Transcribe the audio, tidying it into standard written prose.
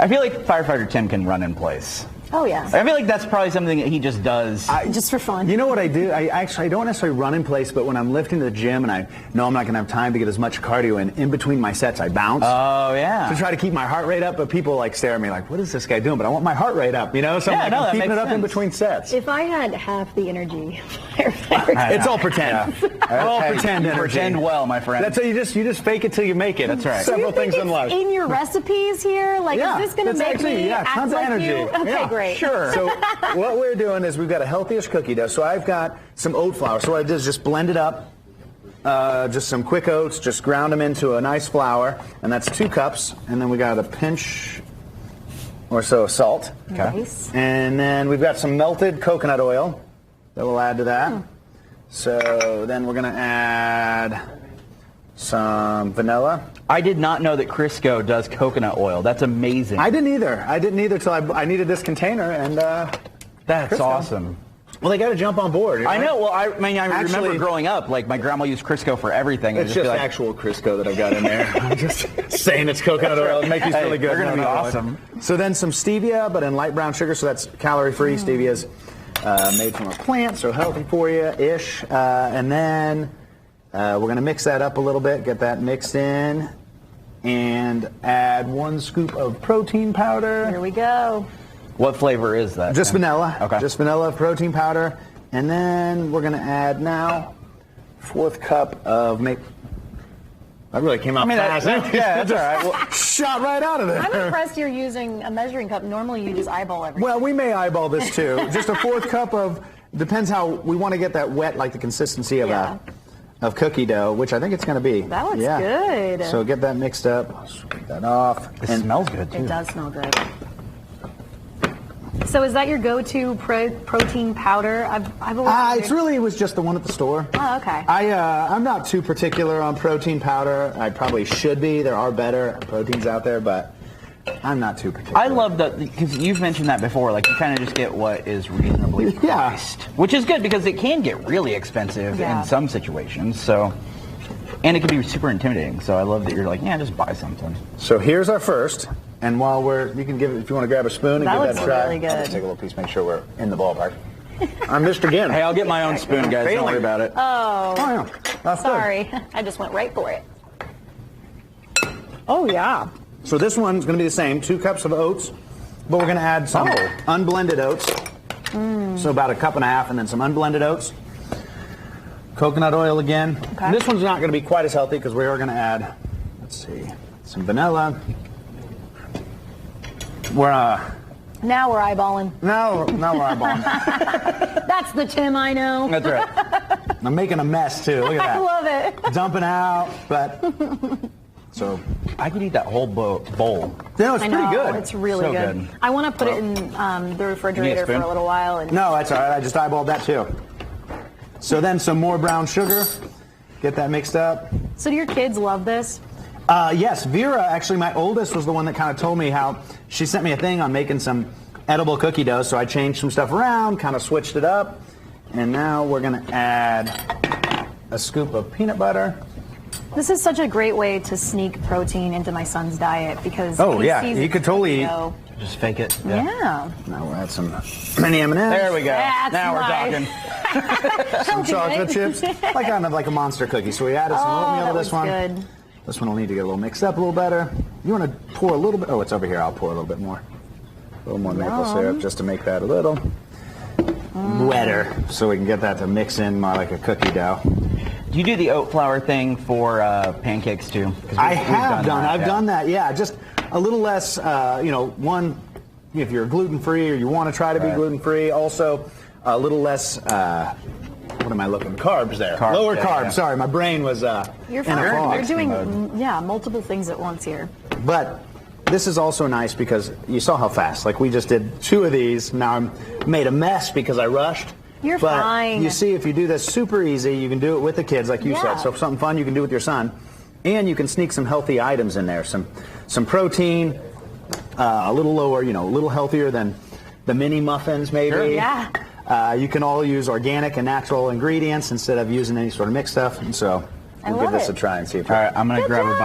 I feel like Firefighter Tim can run in place. Oh, yeah. I feel like that's probably something that he just does. Just for fun. You know what I do? I don't necessarily run in place, but when I'm lifting to the gym and I know I'm not going to have time to get as much cardio in between my sets, I bounce. Oh, yeah. To try to keep my heart rate up, but people like stare at me like, what is this guy doing? But I want my heart rate up, you know? So I'm keeping it up in between sets. If I had half the energy Firefighter, it's all pretend. All pretend energy. Pretend well, my friend. That's how you just fake it till you make it. That's right. Several so you think things in life. In your recipes here, like, is this going to make me act tons like of energy. you? Okay, great. Sure. So what we're doing is we've got a healthiest cookie dough. So I've got some oat flour. So what I did is just blend it up. Just some quick oats. Just ground them into a nice flour, and that's 2 cups. And then we got a pinch or so of salt. Okay. Nice. And then we've got some melted coconut oil that we'll add to that. So then we're going to add some vanilla. I did not know that Crisco does coconut oil. That's amazing. I didn't either till I needed this container, and that's Crisco. Awesome. Well, they got to jump on board. I know. Well, I remember growing up, like my grandma used Crisco for everything. It's just actual Crisco that I've got in there. I'm just saying it's coconut oil. It'll make these really good. They're going to be awesome. So then some stevia, but in light brown sugar, so that's calorie-free. Stevia's made from a plant, so healthy for you-ish. And then we're going to mix that up a little bit, get that mixed in, and add 1 scoop of protein powder. Here we go. What flavor is that? Just vanilla. Okay. Just vanilla protein powder. And then we're going to add now 1/4 cup of That really came out fast. Yeah, that's all right. Well, shot right out of there. I'm impressed you're using a measuring cup. Normally you just eyeball everything. Well, we may eyeball this too. Just a 1/4 cup of, depends how we want to get that wet, like the consistency of cookie dough, which I think it's going to be. That looks good. So get that mixed up. Scrape that off. It smells good too. It does smell good. So is that your go-to protein powder? I've always it was just the one at the store. Oh, okay. I'm not too particular on protein powder. I probably should be. There are better proteins out there, but I'm not too particular. I love that because you've mentioned that before. Like you kind of just get what is reasonably priced, which is good because it can get really expensive in some situations. So, and it can be super intimidating. So I love that you're like, just buy something. So here's our first. And while you can give it, if you want to grab a spoon and give that a try. Really good. I'll just take a little piece, make sure we're in the ballpark. I missed again. Hey, I'll get my own spoon, guys. Don't worry about it. Oh, yeah. That's sorry. Good. I just went right for it. Oh, yeah. So this one's going to be the same, 2 cups of oats, but we're going to add some unblended oats. So about 1.5 cups, and then some unblended oats. Coconut oil again. Okay. This one's not going to be quite as healthy because we are going to add, let's see, some vanilla. Now we're eyeballing. Now we're eyeballing. That's the Tim I know. That's right. I'm making a mess too. Look at that. I love it. Dumping out, but so I could eat that whole bowl. No, it's pretty good. It's really good. I want to put it in the refrigerator for a little while. No, that's all right. I just eyeballed that too. So then some more brown sugar. Get that mixed up. So do your kids love this? Yes, Vera, actually my oldest, was the one that kind of told me how she sent me a thing on making some edible cookie dough, so I changed some stuff around, kind of switched it up, and now we're going to add a scoop of peanut butter. This is such a great way to sneak protein into my son's diet because he could totally eat. Just fake it. Yeah. Now we'll add some mini M&Ms. There we go. That's now we're talking. Some chocolate chips, kind of like a monster cookie. So we added some oatmeal to this one. Good. This one will need to get a little mixed up a little better. You want to pour a little bit? Oh, it's over here. I'll pour a little bit more. A little more maple syrup just to make that a little wetter, so we can get that to mix in more like a cookie dough. Do you do the oat flour thing for pancakes too? I've done that. Yeah, just a little less. One, if you're gluten free or you want to try to be gluten free. Also, a little less. What am I looking? Carbs there. Lower carbs. Yeah. Sorry, my brain was You're fine. You're doing multiple things at once here. But this is also nice because you saw how fast. Like we just did 2 of these. Now I'm made a mess because I rushed. You're but fine. You see, if you do this super easy, you can do it with the kids, like you said. So something fun you can do with your son, and you can sneak some healthy items in there. Some protein, a little lower, a little healthier than the mini muffins, maybe. Sure. Yeah. You can all use organic and natural ingredients instead of using any sort of mixed stuff. And so we'll give this a try and see if. All right, I'm gonna grab a